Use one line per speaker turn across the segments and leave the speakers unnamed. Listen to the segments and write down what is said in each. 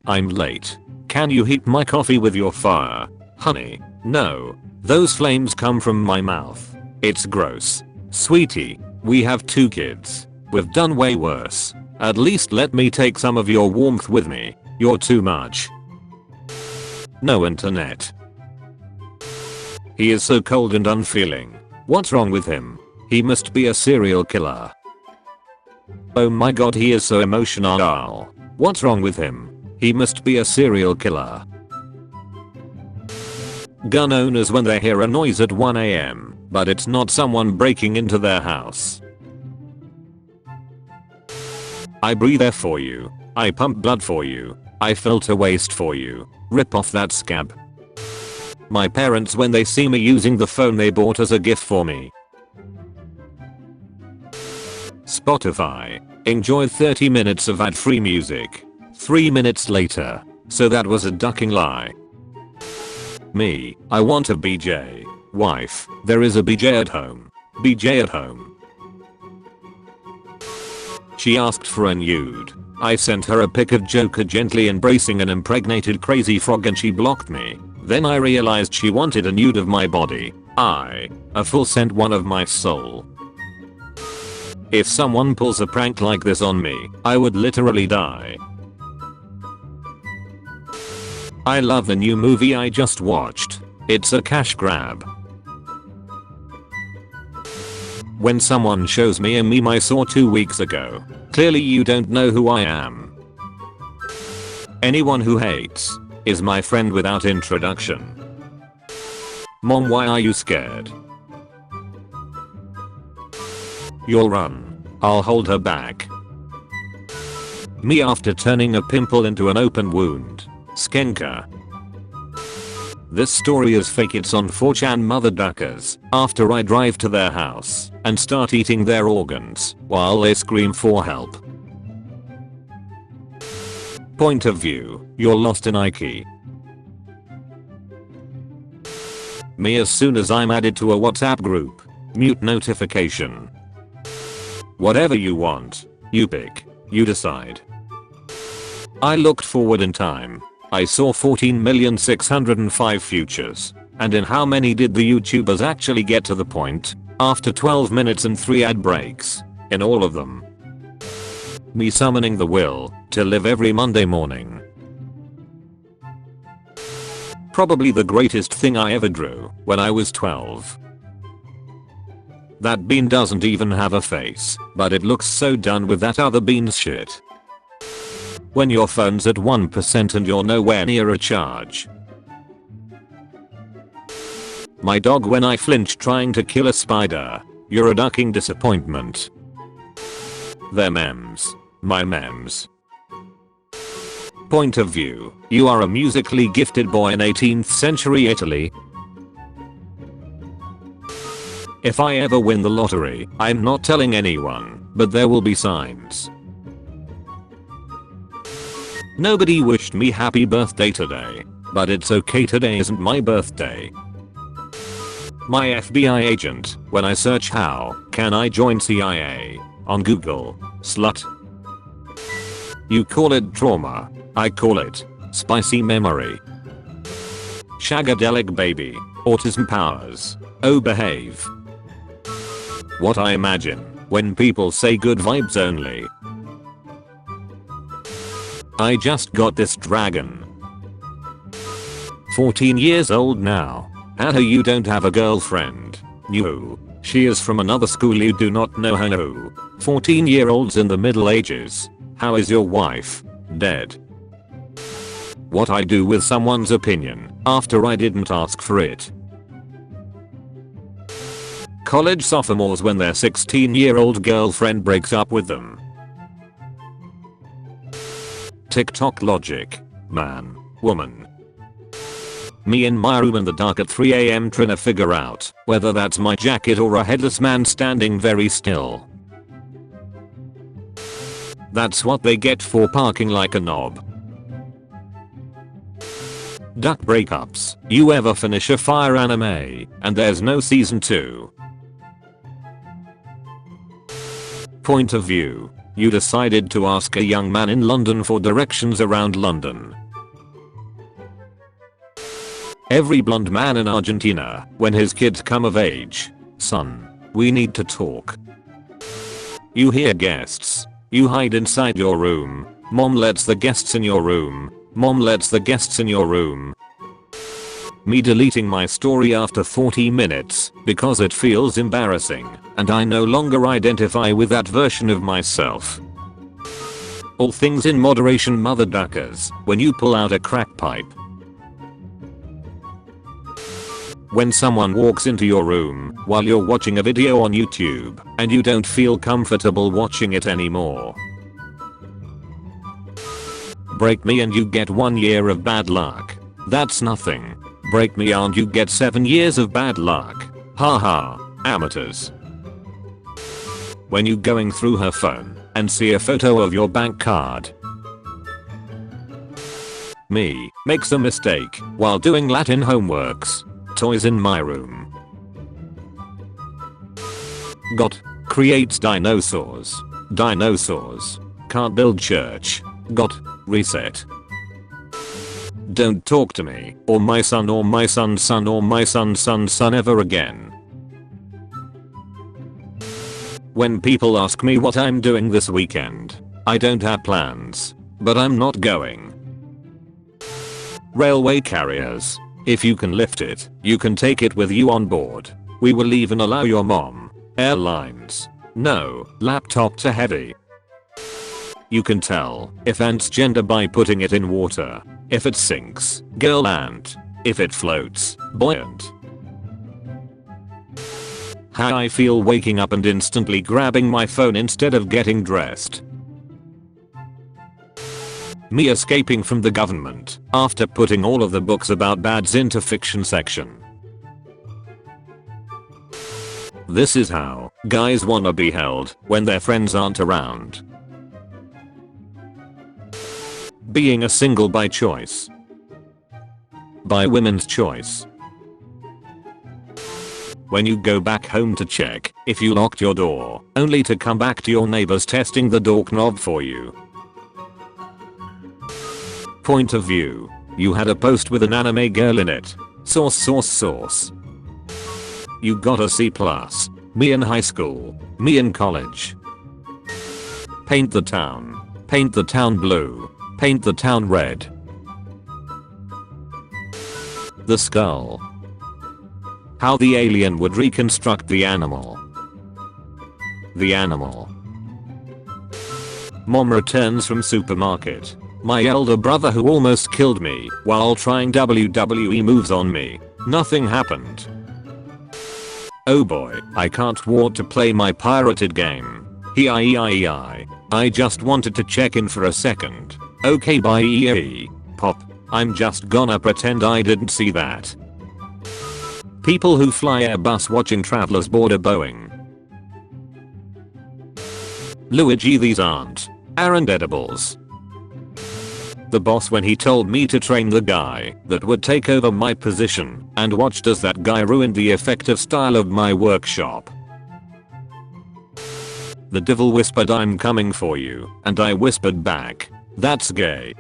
I'm late. Can you heat my coffee with your fire? Honey, no. Those flames come from my mouth. It's gross. Sweetie, we have 2 kids. We've done way worse. At least let me take some of your warmth with me. You're too much. No internet. He is so cold and unfeeling. What's wrong with him? He must be a serial killer. Oh my god, he is so emotional. What's wrong with him? He must be a serial killer. Gun owners when they hear a noise at 1 AM, but it's not someone breaking into their house. I breathe air for you. I pump blood for you. I filter waste for you. Rip off that scab. My parents when they see me using the phone they bought as a gift for me. Spotify. Enjoyed 30 minutes of ad-free music. 3 minutes later. So that was a ducking lie. Me. I want a BJ. Wife. There is a BJ at home. BJ at home. She asked for a nude. I sent her a pic of Joker gently embracing an impregnated crazy frog and she blocked me. Then I realized she wanted a nude of my body. A fool sent one of my soul. If someone pulls a prank like this on me, I would literally die. I love the new movie I just watched. It's a cash grab. When someone shows me a meme I saw 2 weeks ago, clearly you don't know who I am. Anyone who hates is my friend without introduction. Mom, why are you scared? You'll run. I'll hold her back. Me after turning a pimple into an open wound. Skenker. This story is fake. It's on 4chan mother duckers after I drive to their house and start eating their organs while they scream for help. Point of view. You're lost in Ike. Me as soon as I'm added to a WhatsApp group. Mute notification. Whatever you want. You pick. You decide. I looked forward in time. I saw 14,605 futures. And in how many did the YouTubers actually get to the point? After 12 minutes and 3 ad breaks. In all of them. Me summoning the will to live every Monday morning. Probably the greatest thing I ever drew when I was 12. That bean doesn't even have a face, but it looks so done with that other bean's shit. When your phone's at 1% and you're nowhere near a charge. My dog when I flinch trying to kill a spider. You're a ducking disappointment. Their memes. My memes. Point of view. You are a musically gifted boy in 18th century Italy. If I ever win the lottery, I'm not telling anyone, but there will be signs. Nobody wished me happy birthday today, but it's okay, today isn't my birthday. My FBI agent, when I search how can I join CIA on Google, slut. You call it trauma, I call it spicy memory. Shagadelic baby, autism powers, oh behave. What I imagine when people say good vibes only. I just got this dragon. 14 years old now. How you don't have a girlfriend? No. She is from another school, you do not know her. No. 14-year-olds in the Middle Ages. How is your wife? Dead. What I do with someone's opinion after I didn't ask for it. College sophomores when their 16-year-old girlfriend breaks up with them. TikTok logic. Man. Woman. Me in my room in the dark at 3 AM trying to figure out whether that's my jacket or a headless man standing very still. That's what they get for parking like a knob. Duck breakups. You ever finish a fire anime and there's no season 2? Point of view. You decided to ask a young man in London for directions around London. Every blonde man in Argentina, when his kids come of age. Son, we need to talk. You hear guests. You hide inside your room. Mom lets the guests in your room. Mom lets the guests in your room. Me deleting my story after 40 minutes because it feels embarrassing and I no longer identify with that version of myself. All things in moderation, mother duckers, when you pull out a crack pipe. When someone walks into your room while you're watching a video on YouTube and you don't feel comfortable watching it anymore. Break me and you get 1 year of bad luck. That's nothing. Break me and you get 7 years of bad luck. Haha, amateurs. When you going through her phone and see a photo of your bank card. Me makes a mistake while doing Latin homeworks. Toys in my room. Got creates dinosaurs. Dinosaurs can't build church. Got reset. Don't talk to me or my son or my son's son or my son's son's son ever again. When people ask me what I'm doing this weekend, I don't have plans, but I'm not going. Railway carriers. If you can lift it, you can take it with you on board. We will even allow your mom. Airlines. No, laptops are heavy. You can tell if ant's gender by putting it in water. If it sinks, girl ant. If it floats, buoyant. How I feel waking up and instantly grabbing my phone instead of getting dressed. Me escaping from the government after putting all of the books about bads into fiction section. This is how guys wanna be held when their friends aren't around. Being a single by choice. By women's choice. When you go back home to check if you locked your door, only to come back to your neighbors testing the door knob for you. Point of view. You had a post with an anime girl in it. Source. You got a C+. Me in high school. Me in college. Paint the town. Paint the town blue. Paint the town red. The skull. How the alien would reconstruct the animal. The animal. Mom returns from supermarket. My elder brother who almost killed me while trying WWE moves on me. Nothing happened. Oh boy, I can't wait to play my pirated game. I just wanted to check in for a second. Okay bye Pop. I'm just gonna pretend I didn't see that. People who fly Airbus watching travelers board a Boeing. Luigi, these aren't edibles. The boss when he told me to train the guy that would take over my position and watched as that guy ruined the effective style of my workshop. The devil whispered I'm coming for you and I whispered back, that's gay.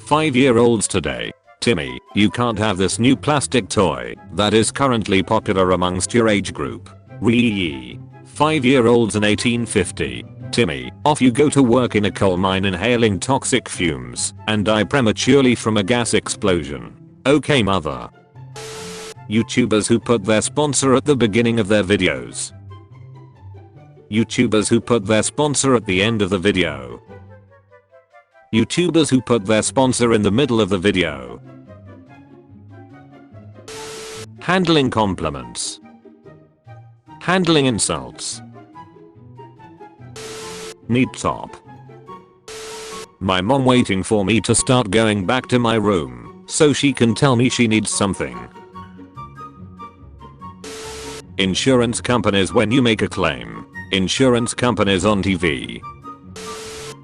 5-year-olds today. Timmy, you can't have this new plastic toy that is currently popular amongst your age group. Ree. 5-year-olds in 1850. Timmy, off you go to work in a coal mine inhaling toxic fumes and die prematurely from a gas explosion. Okay mother. YouTubers who put their sponsor at the beginning of their videos. YouTubers who put their sponsor at the end of the video. YouTubers who put their sponsor in the middle of the video. Handling compliments. Handling insults. Need top. My mom waiting for me to start going back to my room so she can tell me she needs something. Insurance companies when you make a claim. Insurance companies on TV.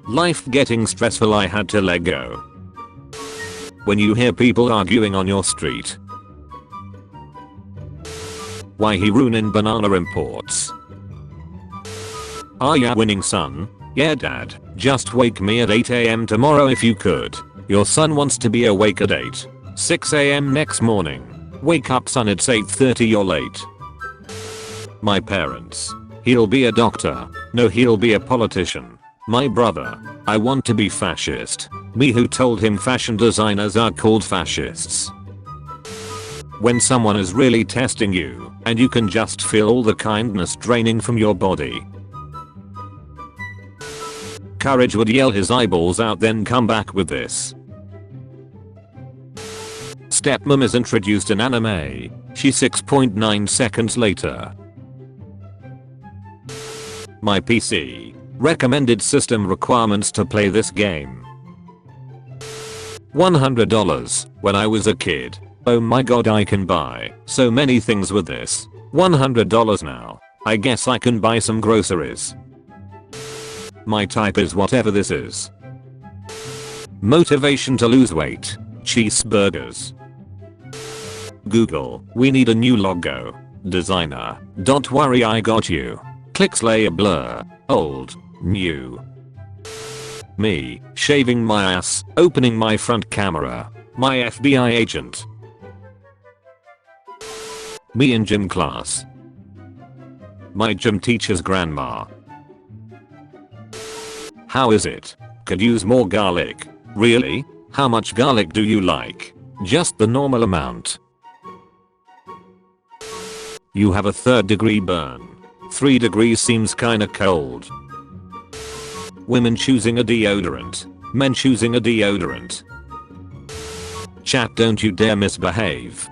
Life getting stressful, I had to let go. When you hear people arguing on your street. Why he ruining banana imports. Are ya winning, son? Yeah dad, just wake me at 8 AM tomorrow if you could. Your son wants to be awake at 6 AM next morning. Wake up son, it's 8:30, you're late. My parents. He'll be a doctor. No, he'll be a politician. My brother. I want to be fascist. Me, who told him fashion designers are called fascists. When someone is really testing you, and you can just feel all the kindness draining from your body. Courage would yell his eyeballs out, then come back with this. Stepmom is introduced in anime. She 6.9 seconds later. My PC. Recommended system requirements to play this game. $100 when I was a kid. Oh my god, I can buy so many things with this. $100 now. I guess I can buy some groceries. My type is whatever this is. Motivation to lose weight. Cheeseburgers. Google, we need a new logo. Designer. Don't worry, I got you. Clicks layer blur. Old. New. Me. Shaving my ass. Opening my front camera. My FBI agent. Me in gym class. My gym teacher's grandma. How is it? Could use more garlic. Really? How much garlic do you like? Just the normal amount. You have a 3rd degree burn. 3 degrees seems kinda cold. Women choosing a deodorant. Men choosing a deodorant. Chat, don't you dare misbehave.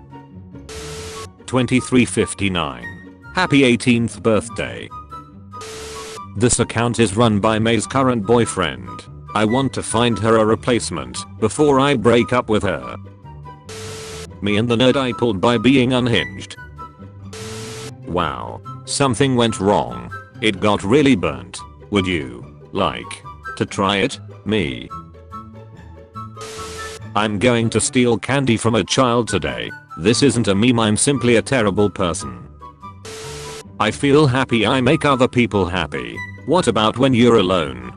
2359. Happy 18th birthday. This account is run by May's current boyfriend. I want to find her a replacement before I break up with her. Me and the nerd I pulled by being unhinged. Wow. Something went wrong. It got really burnt. Would you like to try it? Me. I'm going to steal candy from a child today. This isn't a meme, I'm simply a terrible person. I feel happy, I make other people happy. What about when you're alone?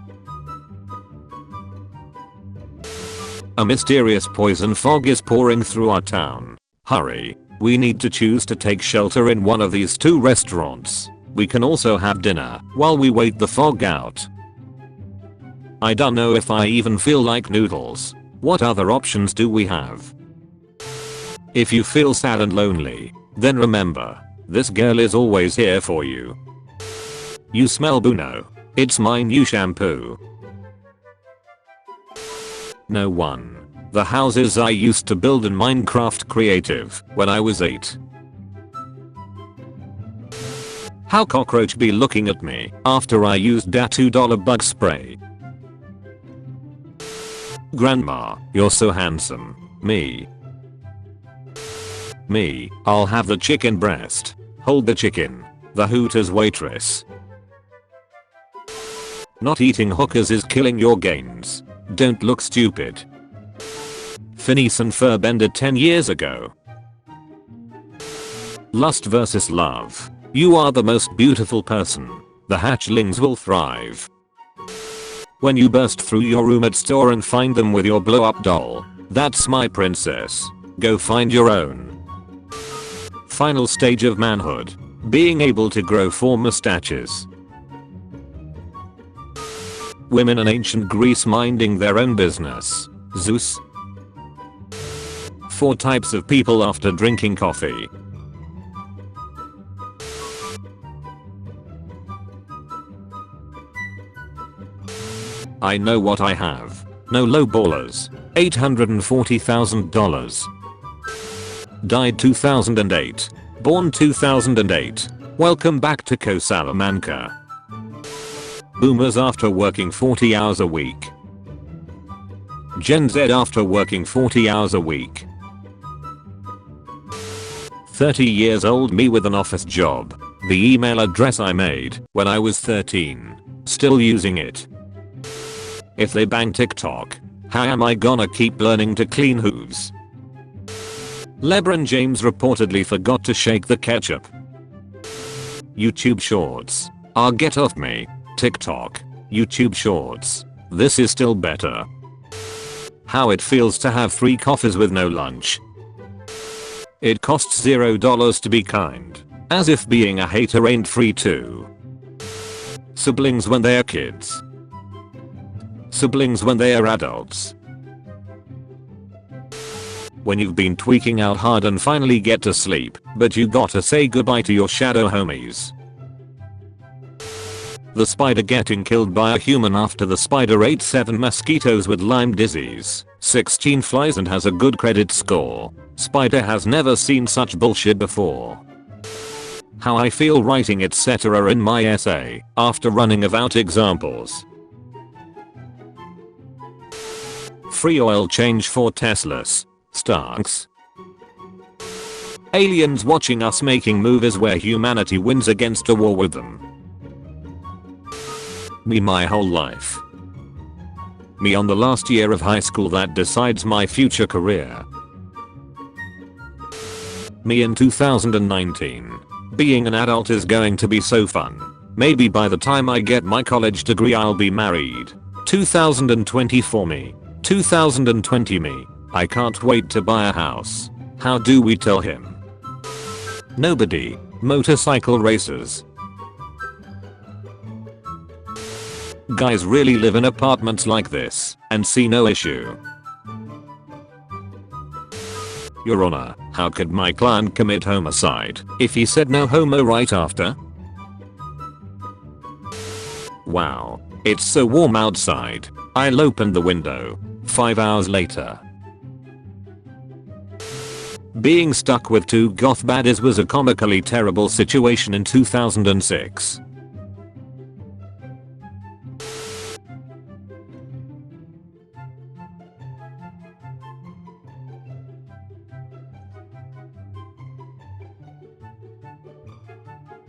A mysterious poison fog is pouring through our town. Hurry. We need to choose to take shelter in one of these 2 restaurants. We can also have dinner while we wait the fog out. I don't know if I even feel like noodles. What other options do we have? If you feel sad and lonely, then remember, this girl is always here for you. You smell Buno. It's my new shampoo. No one. The houses I used to build in Minecraft Creative when I was 8. How cockroach be looking at me after I used that $2 bug spray? Grandma, you're so handsome. Me. Me, I'll have the chicken breast. Hold the chicken. The Hooters waitress. Not eating hookers is killing your gains. Don't look stupid. Phineas and Ferb ended 10 years ago. Lust versus love. You are the most beautiful person. The hatchlings will thrive. When you burst through your room at store and find them with your blow up doll. That's my princess. Go find your own. Final stage of manhood. Being able to grow 4 mustaches. Women in ancient Greece minding their own business. Zeus. 4 types of people after drinking coffee. I know what I have. No low ballers. $840,000. Died 2008. Born 2008. Welcome back to Salamanca. Boomers after working 40 hours a week. Gen Z after working 40 hours a week. 30 years old me with an office job. The email address I made when I was 13. Still using it. If they bang TikTok, how am I gonna keep learning to clean hooves? LeBron James reportedly forgot to shake the ketchup. YouTube shorts. Ah, get off me. TikTok, YouTube Shorts. This is still better. How it feels to have 3 coffees with no lunch. It costs $0 to be kind. As if being a hater ain't free too. Siblings when they are kids. Siblings when they are adults. When you've been tweaking out hard and finally get to sleep, but you gotta say goodbye to your shadow homies. The spider getting killed by a human after the spider ate 7 mosquitoes with Lyme disease, 16 flies and has a good credit score. Spider has never seen such bullshit before. How I feel writing etc. in my essay, after running out examples. Free oil change for Teslas. Starks. Aliens watching us making movies where humanity wins against a war with them. Me my whole life. Me on the last year of high school that decides my future career. Me in 2019. Being an adult is going to be so fun. Maybe by the time I get my college degree I'll be married. 2024 me. 2020 me. I can't wait to buy a house. How do we tell him? Nobody. Motorcycle racers. Guys really live in apartments like this and see no issue. Your Honor, how could my client commit homicide if he said no homo right after? Wow, it's so warm outside. I'll open the window. 5 hours later. Being stuck with 2 goth baddies was a comically terrible situation in 2006.